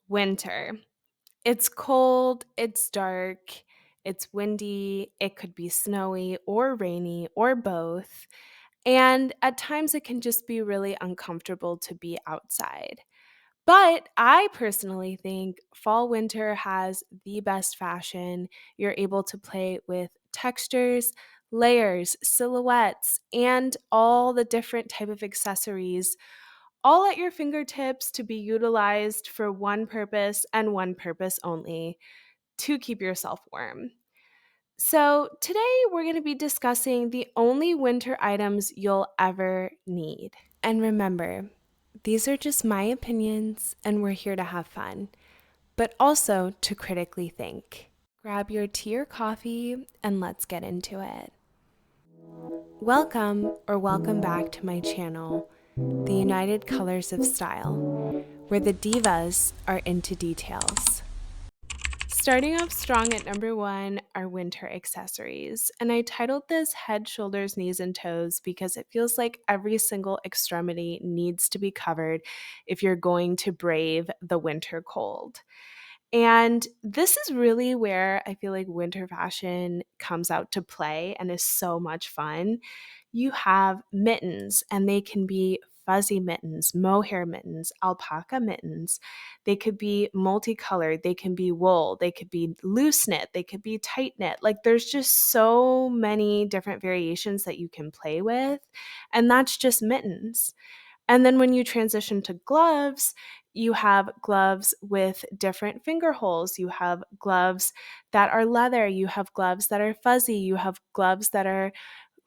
Winter. It's cold, it's dark, it's windy, it could be snowy or rainy or both. And at times it can just be really uncomfortable to be outside. But I personally think fall winter has the best fashion. You're able to play with textures, layers, silhouettes, and all the different type of accessories all at your fingertips to be utilized for one purpose and one purpose only, to keep yourself warm. So, today we're going to be discussing the only winter items you'll ever need. And remember, these are just my opinions, and we're here to have fun, but also to critically think. Grab your tea or coffee, and let's get into it. Welcome back to my channel, The United Colors of Style, where the divas are into details. Starting off strong at number one are winter accessories, and I titled this Head, Shoulders, Knees, and Toes because it feels like every single extremity needs to be covered if you're going to brave the winter cold. And this is really where I feel like winter fashion comes out to play and is so much fun. You have mittens, and they can be fuzzy mittens, mohair mittens, alpaca mittens. They could be multicolored, they can be wool, they could be loose knit, they could be tight knit. Like there's just so many different variations that you can play with, and that's just mittens. And then when you transition to gloves, you have gloves with different finger holes. You have gloves that are leather. You have gloves that are fuzzy. You have gloves that are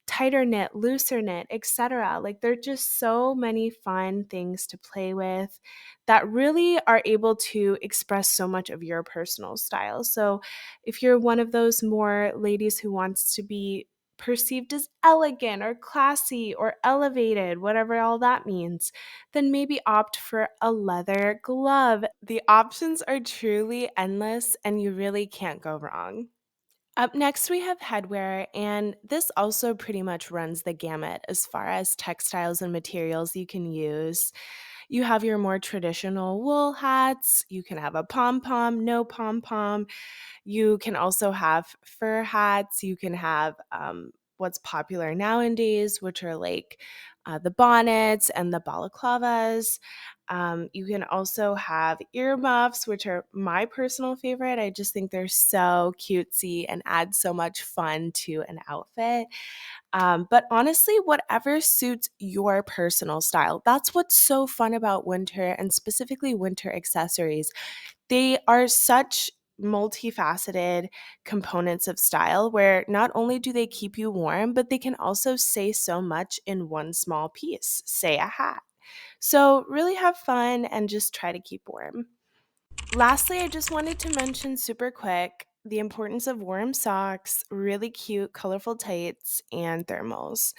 tighter knit, looser knit, etc. Like there are just so many fun things to play with that really are able to express so much of your personal style. So if you're one of those more ladies who wants to be perceived as elegant or classy or elevated, whatever all that means, then maybe opt for a leather glove. The options are truly endless and you really can't go wrong. Up next, we have headwear, and this also pretty much runs the gamut as far as textiles and materials you can use. You have your more traditional wool hats, you can have a pom pom, no pom pom. You can also have fur hats, you can have what's popular nowadays, which are like the bonnets and the balaclavas. You can also have earmuffs, which are my personal favorite. I just think they're so cutesy and add so much fun to an outfit. But honestly, whatever suits your personal style. That's what's so fun about winter and specifically winter accessories. They are such multifaceted components of style where not only do they keep you warm, but they can also say so much in one small piece, say a hat. So, really have fun and just try to keep warm. Lastly, I just wanted to mention super quick the importance of warm socks, really cute, colorful tights, and thermals.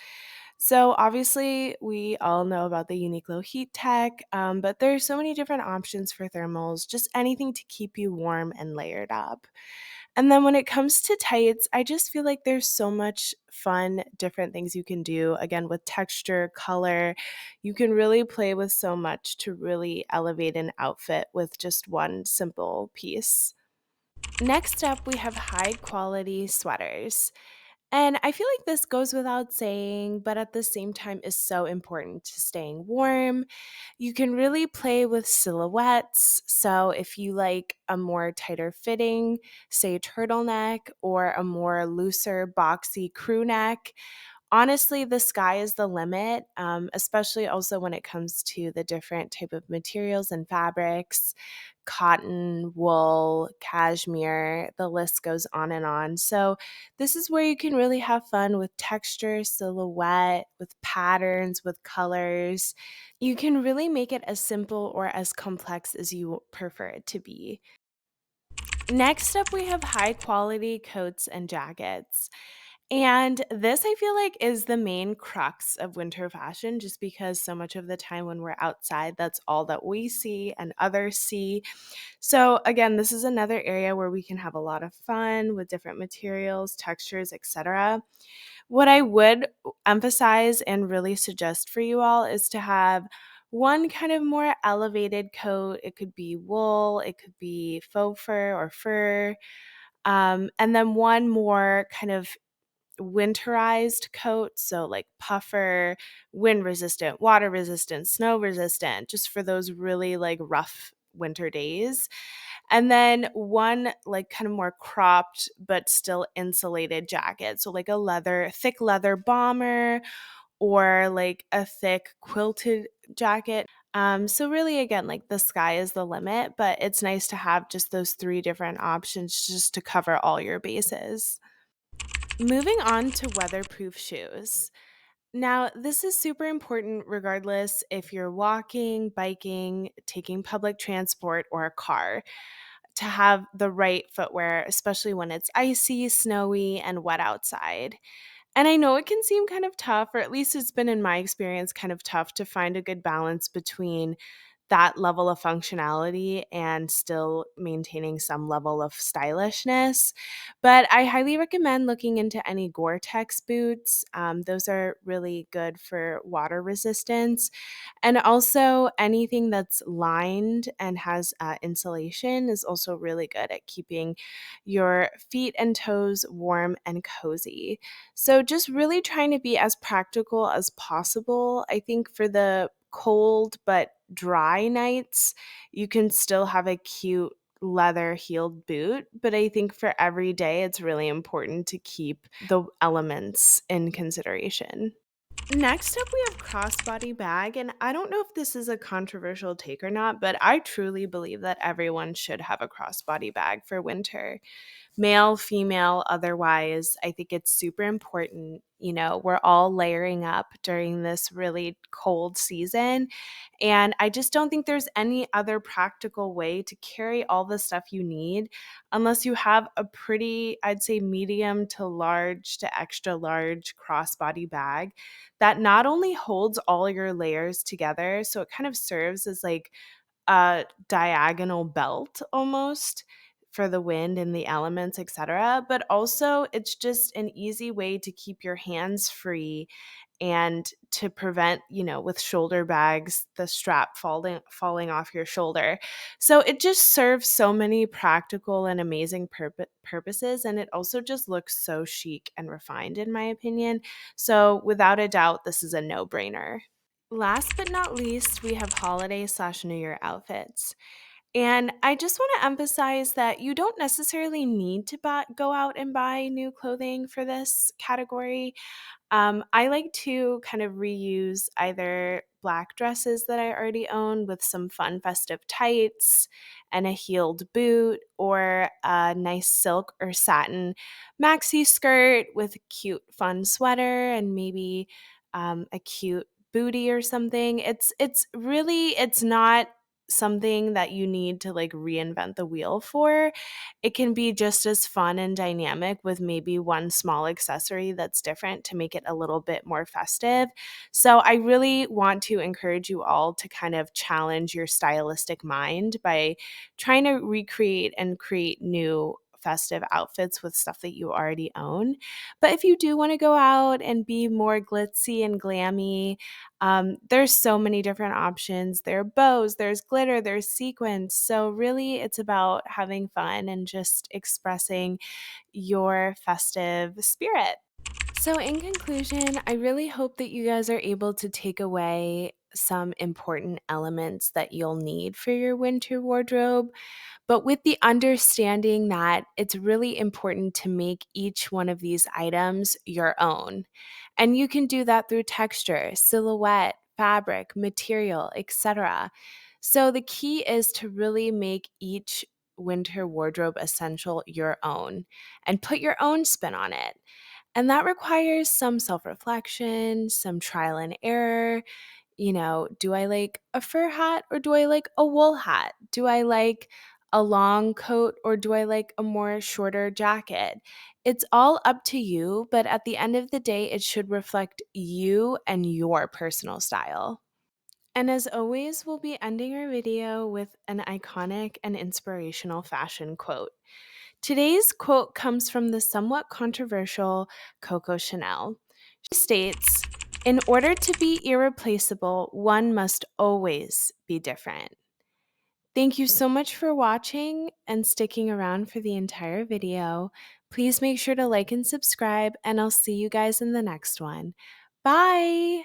So, obviously, we all know about the Uniqlo heat tech, but there's so many different options for thermals, just anything to keep you warm and layered up. And then when it comes to tights, I just feel like there's so much fun, different things you can do. Again, with texture, color, you can really play with so much to really elevate an outfit with just one simple piece. Next up, we have high quality sweaters. And I feel like this goes without saying, but at the same time is so important to staying warm. You can really play with silhouettes. So if you like a more tighter fitting, say turtleneck, or a more looser, boxy crew neck, honestly, the sky is the limit, especially also when it comes to the different type of materials and fabrics, cotton, wool, cashmere, the list goes on and on. So this is where you can really have fun with texture, silhouette, with patterns, with colors. You can really make it as simple or as complex as you prefer it to be. Next up, we have high quality coats and jackets. And this, I feel like, is the main crux of winter fashion, just because so much of the time when we're outside, that's all that we see and others see. So, again, this is another area where we can have a lot of fun with different materials, textures, etc. What I would emphasize and really suggest for you all is to have one kind of more elevated coat. It could be wool, it could be faux fur or fur, and then one more kind of winterized coat, so like puffer, wind resistant, water resistant, snow resistant, just for those really like rough winter days. And then one like kind of more cropped but still insulated jacket, so like a thick leather bomber or like a thick quilted jacket. So really again, like the sky is the limit, but it's nice to have just those three different options just to cover all your bases. Moving on to weatherproof shoes. Now, this is super important regardless if you're walking, biking, taking public transport, or a car, to have the right footwear, especially when it's icy, snowy, and wet outside. And I know it can seem kind of tough, or at least it's been in my experience kind of tough to find a good balance between that level of functionality and still maintaining some level of stylishness. But I highly recommend looking into any Gore-Tex boots. Those are really good for water resistance. And also, anything that's lined and has insulation is also really good at keeping your feet and toes warm and cozy. So, just really trying to be as practical as possible. I think for the cold but dry nights, you can still have a cute leather heeled boot. But I think for every day, it's really important to keep the elements in consideration. Next up, we have crossbody bag. And I don't know if this is a controversial take or not, but I truly believe that everyone should have a crossbody bag for winter, male, female, otherwise. I think it's super important. You know, we're all layering up during this really cold season. And I just don't think there's any other practical way to carry all the stuff you need unless you have a pretty, I'd say, medium to large to extra large crossbody bag that not only holds all your layers together, so it kind of serves as like a diagonal belt almost for the wind and the elements, etc. But also, it's just an easy way to keep your hands free and to prevent, with shoulder bags, the strap falling off your shoulder. So it just serves so many practical and amazing purposes, and it also just looks so chic and refined, in my opinion. So without a doubt, this is a no-brainer. Last but not least, we have holiday/New Year outfits. And I just want to emphasize that you don't necessarily need to go out and buy new clothing for this category. I like to kind of reuse either black dresses that I already own with some fun festive tights and a heeled boot, or a nice silk or satin maxi skirt with a cute fun sweater and maybe a cute booty or something. It's not something that you need to like reinvent the wheel for. It can be just as fun and dynamic with maybe one small accessory that's different to make it a little bit more festive. So I really want to encourage you all to kind of challenge your stylistic mind by trying to recreate and create new festive outfits with stuff that you already own. But if you do want to go out and be more glitzy and glammy, there's so many different options. There are bows, there's glitter, there's sequins. So really, it's about having fun and just expressing your festive spirit. So, in conclusion, I really hope that you guys are able to take away some important elements that you'll need for your winter wardrobe, but with the understanding that it's really important to make each one of these items your own. And you can do that through texture, silhouette, fabric, material, etc. So the key is to really make each winter wardrobe essential your own and put your own spin on it. And that requires some self reflection, some trial and error. Do I like a fur hat or do I like a wool hat? Do I like a long coat or do I like a more shorter jacket? It's all up to you, but at the end of the day, it should reflect you and your personal style. And as always, we'll be ending our video with an iconic and inspirational fashion quote. Today's quote comes from the somewhat controversial Coco Chanel. She states, In order to be irreplaceable, one must always be different. Thank you so much for watching and sticking around for the entire video. Please make sure to like and subscribe, and I'll see you guys in the next one. Bye!